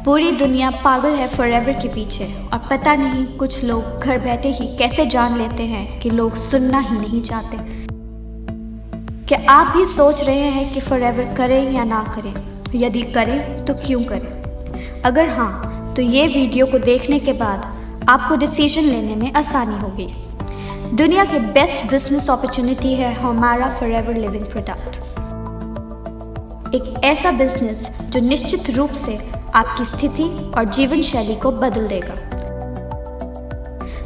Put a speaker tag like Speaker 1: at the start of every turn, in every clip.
Speaker 1: पूरी दुनिया पागल है फॉरएवर के पीछे और पता नहीं कुछ लोग घर बैठे ही कैसे जान लेते हैं कि लोग सुनना ही नहीं चाहते। क्या आप भी सोच रहे हैं कि फॉरएवर करें या ना करें? यदि करें तो क्यों करें? अगर हाँ, तो ये वीडियो को देखने के बाद आपको डिसीजन लेने में आसानी होगी। दुनिया की बेस्ट बिजनेस अपॉर्चुनिटी है हमारा फॉरएवर लिविंग प्रोडक्ट। एक ऐसा बिजनेस जो निश्चित रूप से आपकी स्थिति और जीवन शैली को बदल देगा।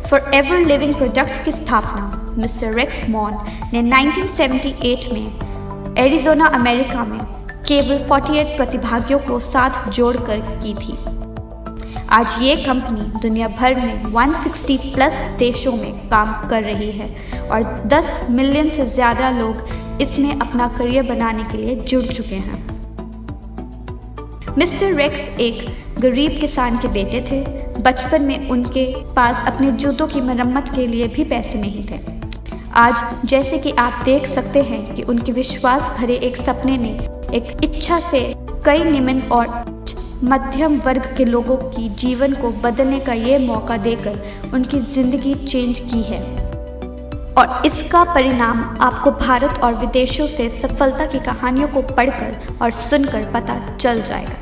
Speaker 1: फॉरएवर लिविंग प्रोडक्ट्स की स्थापना मिस्टर रेक्स मॉन ने 1978 में एरिज़ोना अमेरिका में केवल 48 प्रतिभागियों को साथ जोड़कर की थी। आज ये कंपनी दुनिया भर में 160 प्लस देशों में काम कर रही है और 10 मिलियन से ज़्यादा लोग इसमें अपना करियर बनाने के लिए जुड़ चुके हैं। मिस्टर रेक्स एक गरीब किसान के बेटे थे। बचपन में उनके पास अपने जूतों की मरम्मत के लिए भी पैसे नहीं थे। आज जैसे कि आप देख सकते हैं कि उनके विश्वास भरे एक सपने ने एक इच्छा से कई निम्न और मध्यम वर्ग के लोगों की जीवन को बदलने का ये मौका देकर उनकी जिंदगी चेंज की है और इसका परिणाम आपको भारत और विदेशों से सफलता की कहानियों को पढ़कर और सुनकर पता चल जाएगा।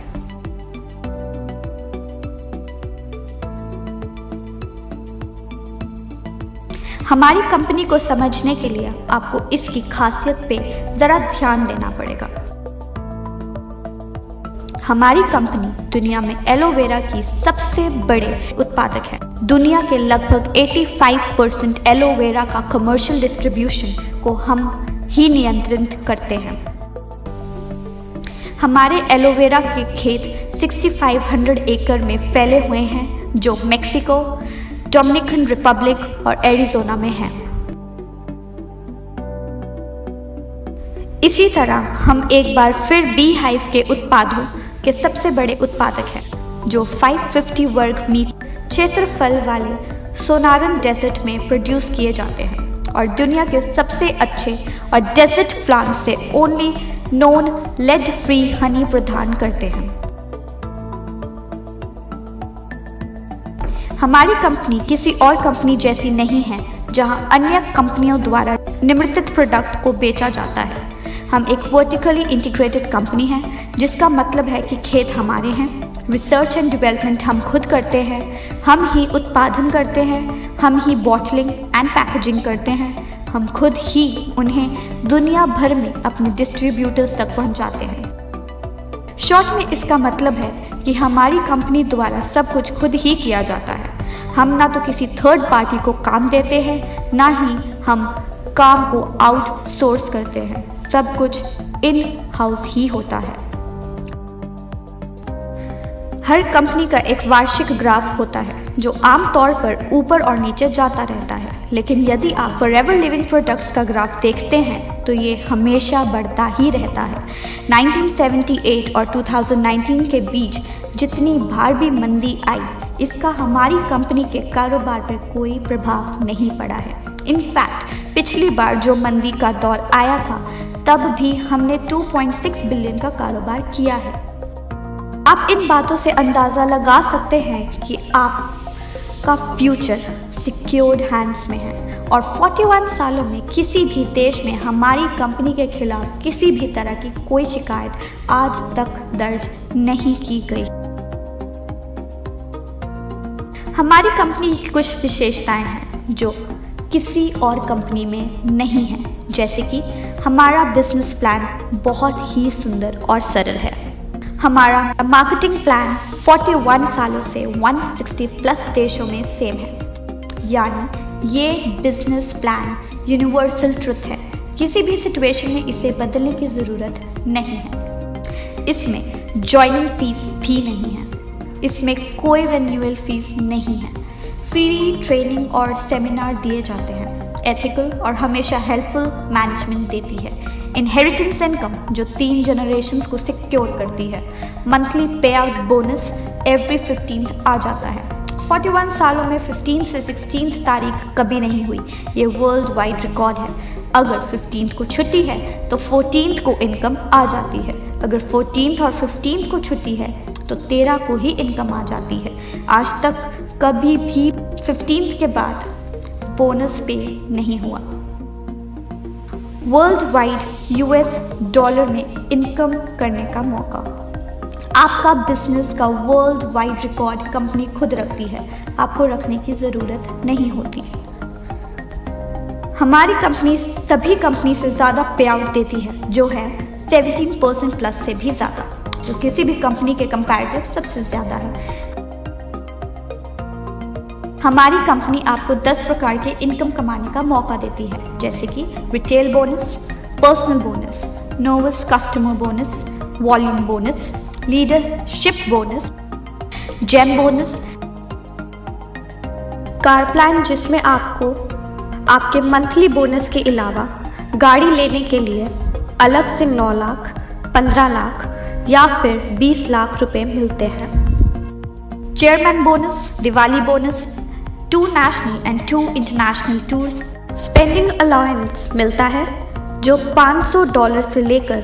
Speaker 1: हमारी कंपनी को समझने के लिए आपको इसकी खासियत पे जरा ध्यान देना पड़ेगा। हमारी कंपनी दुनिया में एलोवेरा की सबसे बड़े उत्पादक है। दुनिया के लगभग 85% एलोवेरा का कमर्शियल डिस्ट्रीब्यूशन को हम ही नियंत्रित करते हैं। हमारे एलोवेरा के खेत 6500 एकड़ में फैले हुए हैं जो मेक्सिको, डोमिनिकन रिपब्लिक और एरिज़ोना में हैं। इसी तरह हम एक बार फिर बी हाइव के उत्पादों के सबसे बड़े उत्पादक हैं जो 550 वर्ग मीटर क्षेत्रफल वाले सोनारन डेजर्ट में प्रोड्यूस किए जाते हैं और दुनिया के सबसे अच्छे और डेजर्ट प्लांट से only non lead free honey प्रदान करते हैं। हमारी कंपनी किसी और कंपनी जैसी नहीं है जहां अन्य कंपनियों द्वारा निर्मित प्रोडक्ट को बेचा जाता है। हम एक वर्टिकली इंटीग्रेटेड कंपनी है जिसका मतलब है कि खेत हमारे हैं, रिसर्च एंड डेवलपमेंट हम खुद करते हैं, हम ही उत्पादन करते हैं, हम ही बॉटलिंग एंड पैकेजिंग करते हैं, हम खुद ही उन्हें दुनिया भर में अपने डिस्ट्रीब्यूटर्स तक पहुंचाते हैं। शॉर्ट में इसका मतलब है कि हमारी कंपनी द्वारा सब कुछ खुद ही किया जाता है। हम ना तो किसी थर्ड पार्टी को काम देते हैं, ना ही हम काम को आउटसोर्स करते हैं। सब कुछ इन हाउस ही होता है। हर कंपनी का एक वार्षिक ग्राफ होता है जो आमतौर पर ऊपर और नीचे जाता रहता है, लेकिन यदि आप फॉरएवर लिविंग प्रोडक्ट्स का ग्राफ देखते हैं तो ये हमेशा बढ़ता ही रहता है। 1978 और 2019 के बीच जितनी बार भी मंदी आई, इसका हमारी कंपनी के कारोबार पर कोई प्रभाव नहीं पड़ा है। इनफैक्ट पिछली बार जो मंदी का दौर आया था तब भी हमने 2.6 बिलियन का कारोबार किया है। आप इन बातों से अंदाज़ा लगा सकते हैं कि आपका फ्यूचर सिक्योर्ड हैंड्स में है और 41 सालों में किसी भी देश में हमारी कंपनी के खिलाफ किसी भी तरह की कोई शिकायत आज तक दर्ज नहीं की गई। हमारी कंपनी की कुछ विशेषताएं हैं जो किसी और कंपनी में नहीं है, जैसे कि हमारा बिजनेस प्लान बहुत ही सुंदर और सरल है। हमारा मार्केटिंग प्लान 41 सालों से 160 प्लस देशों में सेम है, यानी ये बिजनेस प्लान यूनिवर्सल ट्रुथ है। किसी भी सिचुएशन में इसे बदलने की ज़रूरत नहीं है। इसमें ज्वाइनिंग फीस भी नहीं है, इसमें कोई रिन्यूअल फीस नहीं है। फ्री ट्रेनिंग और सेमिनार दिए जाते हैं। एथिकल और हमेशा हेल्पफुल मैनेजमेंट देती है। इनहेरिटेंस इनकम जो 3 जनरेशन्स को सिक्योर करती है। मंथली पे आउट बोनस एवरी 15th आ जाता है। 41 सालों में 15 से 16 तारीख कभी नहीं हुई, ये वर्ल्ड वाइड रिकॉर्ड है। अगर 15th को छुट्टी है तो 14th को इनकम आ जाती है। अगर 14th और 15th को छुट्टी है तो 13 को ही इनकम आ जाती है। आज तक कभी भी 15th के बाद बोनस पे नहीं हुआ। वर्ल्ड वाइड US डॉलर में इनकम करने का मौका। आपका बिजनेस का वर्ल्ड वाइड रिकॉर्ड कंपनी खुद रखती है, आपको रखने की ज़रूरत नहीं होती। हमारी कंपनी सभी कंपनी से ज़्यादा पे आउट देती है, जो है 17% प्लस से भी ज़्यादा, जो किसी भी कंपनी के कंपैरेटिव सबसे ज़्यादा है। हमारी कंपनी आपको 10 प्रकार के इनकम कमाने का मौका देती है, जैसे कि retail bonus, personal bonus, novice customer bonus, volume bonus, leadership bonus, gem bonus, car plan जिसमें आपको आपके मंथली बोनस के अलावा गाड़ी लेने के लिए अलग से 9 लाख, 15 लाख या फिर 20 लाख रुपए मिलते हैं। Chairman bonus, Diwali bonus, 2 national and 2 international tours, spending allowance मिलता है जो $500 से लेकर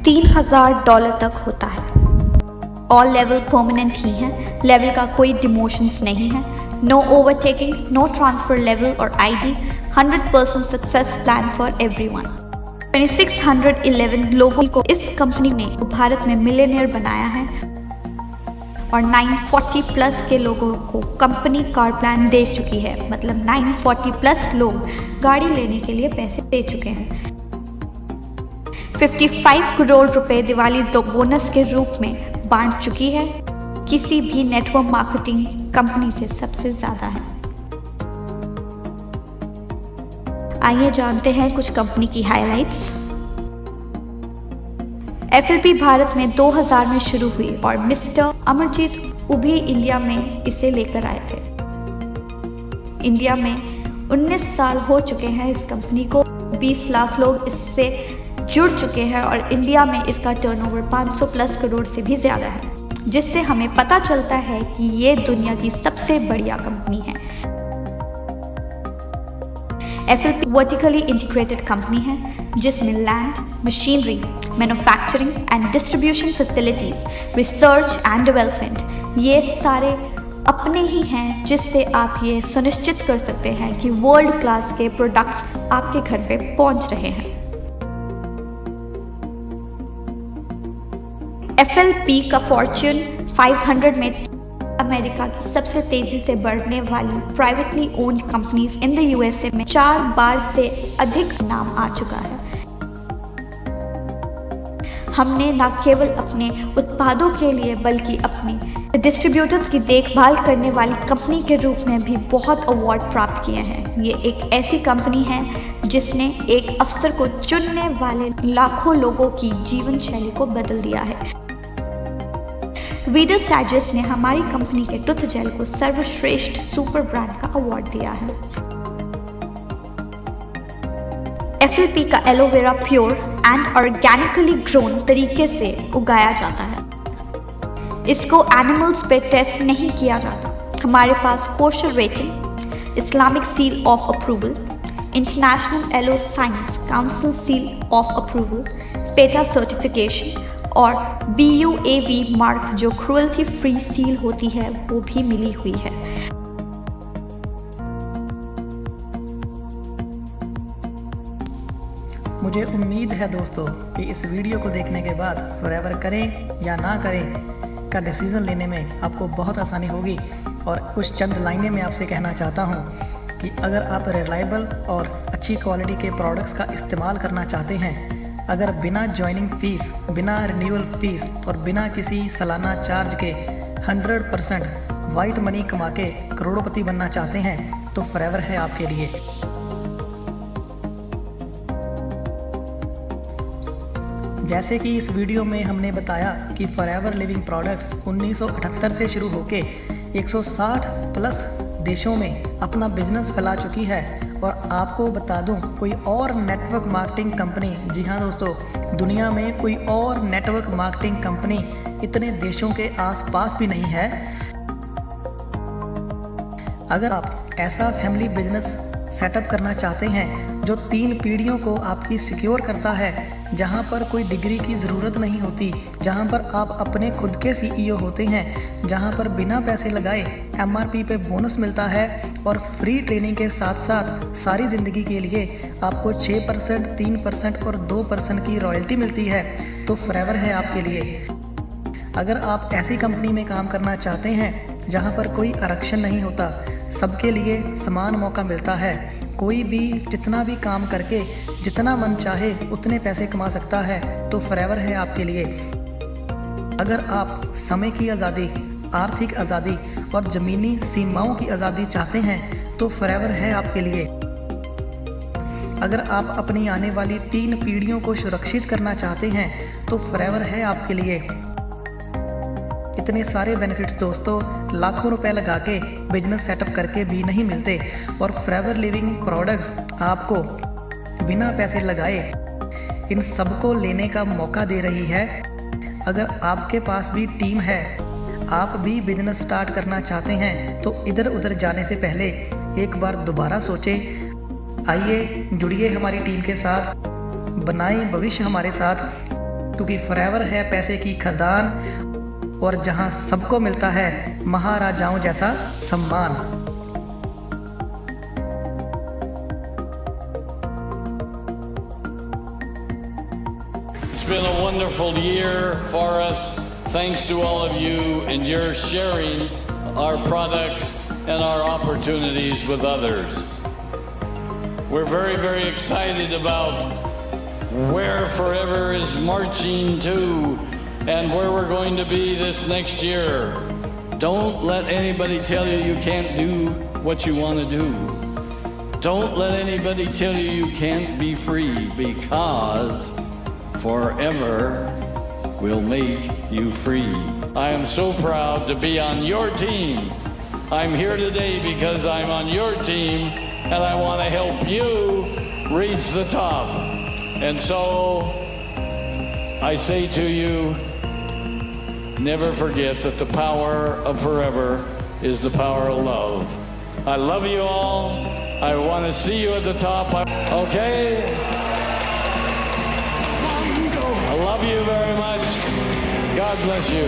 Speaker 1: $3000 तक होता है। ऑल लेवल परमानेंट ही है, लेवल का कोई डिमोशंस नहीं है। No overtaking, no transfer level और ID, 100% success plan for everyone. 2611 लोगों को इस कंपनी ने भारत में मिलियनियर बनाया है और 940 प्लस के लोगों को कंपनी कार प्लान दे चुकी है। मतलब 940 प्लस लोग गाड़ी लेने के लिए पैसे दे चुके हैं। 55 करोड़ रुपए दिवाली बोनस के रूप में बांट चुकी है, किसी भी नेटवर्क मार्केटिंग कंपनी से सबसे ज्यादा है। आइए जानते हैं कुछ कंपनी की हाइलाइट्स। FLP भारत में 2000 में शुरू हुई और मिस्टर अमरजीत उभी इंडिया में इसे लेकर आए थे। इंडिया में 19 साल हो चुके हैं इस कंपनी को, 20 लाख लोग इससे जुड़ चुके हैं और इंडिया में इसका टर्नओवर 500 प्लस करोड़ से भी ज्यादा है, जिससे हमें पता चलता है कि ये दुनिया की सबसे बढ़िया कंपनी है। FLP वर्टिकली इंटीग्रेटेड कंपनी है जिसमें land, machinery, manufacturing and distribution facilities, research and development ये सारे अपने ही हैं, जिससे आप ये सुनिश्चित कर सकते हैं कि वर्ल्ड क्लास के प्रोडक्ट्स आपके घर पे पहुंच रहे हैं। FLP का फॉर्च्यून 500 में अमेरिका की सबसे तेजी से बढ़ने वाली privately owned companies in the USA में 4 बार से अधिक नाम आ चुका है। हमने न केवल अपने उत्पादों के लिए बल्कि अपने डिस्ट्रीब्यूटर्स की देखभाल करने वाली कंपनी के रूप में भी बहुत अवार्ड प्राप्त किए हैं। ये एक ऐसी कंपनी है जिसने एक अफसर को चुनने वाले लाखों लोगों की जीवन शैली को बदल दिया है। रीडर्स डाइजेस्ट ने हमारी कंपनी के टूथ जेल को सर्वश्रेष्ठ सुपर ब्रांड का अवार्ड दिया है। FLP का aloe vera pure and organically grown तरीके से उगाया जाता है। इसको एनिमल्स पे टेस्ट नहीं किया जाता। हमारे पास kosher rating, Islamic seal of approval, international aloe science council seal of approval, PETA certification और BUAV मार्क जो क्रुएल्टी फ्री सील होती है वो भी मिली हुई है।
Speaker 2: मुझे उम्मीद है दोस्तों कि इस वीडियो को देखने के बाद फॉरएवर करें या ना करें का डिसीज़न लेने में आपको बहुत आसानी होगी। और कुछ चंद लाइनें मैं आपसे कहना चाहता हूँ कि अगर आप रिलायबल और अच्छी क्वालिटी के प्रोडक्ट्स का इस्तेमाल करना चाहते हैं, अगर बिना ज्वाइनिंग फ़ीस, बिना रिन्यूअल फ़ीस और बिना किसी सालाना चार्ज के 100% वाइट मनी कमा के करोड़पति बनना चाहते हैं तो फॉरएवर है आपके लिए। जैसे कि इस वीडियो में हमने बताया कि फॉरएवर लिविंग प्रोडक्ट्स 1978 से शुरू होके 160 प्लस देशों में अपना बिजनेस फैला चुकी है। और आपको बता दूं, कोई और नेटवर्क मार्केटिंग कंपनी, जी हाँ दोस्तों, दुनिया में कोई और नेटवर्क मार्केटिंग कंपनी इतने देशों के आसपास भी नहीं है। अगर आप ऐसा फैमिली बिजनेस सेटअप करना चाहते हैं जो 3 पीढ़ियों को आपकी सिक्योर करता है, जहां पर कोई डिग्री की ज़रूरत नहीं होती, जहां पर आप अपने खुद के CEO होते हैं, जहां पर बिना पैसे लगाए MRP पे बोनस मिलता है और फ्री ट्रेनिंग के साथ साथ सारी ज़िंदगी के लिए आपको 6%, 3% और 2% की रॉयल्टी मिलती है, तो फॉरएवर है आपके लिए। अगर आप ऐसी कंपनी में काम करना चाहते हैं जहां पर कोई आरक्षण नहीं होता, सबके लिए समान मौका मिलता है, कोई भी जितना भी काम करके जितना मन चाहे उतने पैसे कमा सकता है, तो फॉरएवर है आपके लिए। अगर आप समय की आज़ादी, आर्थिक आज़ादी और ज़मीनी सीमाओं की आज़ादी चाहते हैं, तो फॉरएवर है आपके लिए। अगर आप अपनी आने वाली 3 पीढ़ियों को सुरक्षित करना चाहते हैं, तो फॉरएवर है आपके लिए। इतने सारे बेनिफिट्स दोस्तों लाखों रुपए लगा के बिजनेस सेटअप करके भी नहीं मिलते, और फॉरएवर लिविंग प्रोडक्ट्स आपको बिना पैसे लगाए इन सबको लेने का मौका दे रही है। अगर आपके पास भी टीम है, आप भी बिजनेस स्टार्ट करना चाहते हैं, तो इधर उधर जाने से पहले एक बार दोबारा सोचें। आइए जुड़िए हमारी टीम के साथ, बनाएं भविष्य हमारे साथ, क्योंकि फॉरएवर है पैसे की खदान, और जहां सबको मिलता है महाराजाओं जैसा सम्मान।
Speaker 3: It's been a wonderful year for us, thanks to all of you and your sharing our products and our opportunities with others. We're very, very excited about where Forever is marching to and where we're going to be this next year. Don't let anybody tell you you can't do what you want to do. Don't let anybody tell you you can't be free, because Forever will make you free. I am so proud to be on your team. I'm here today because I'm on your team and I want to help you reach the top. And so I say to you, never forget that the power of Forever is the power of love. I love you all. I want to see you at the top. Okay? I love you very much. God bless you.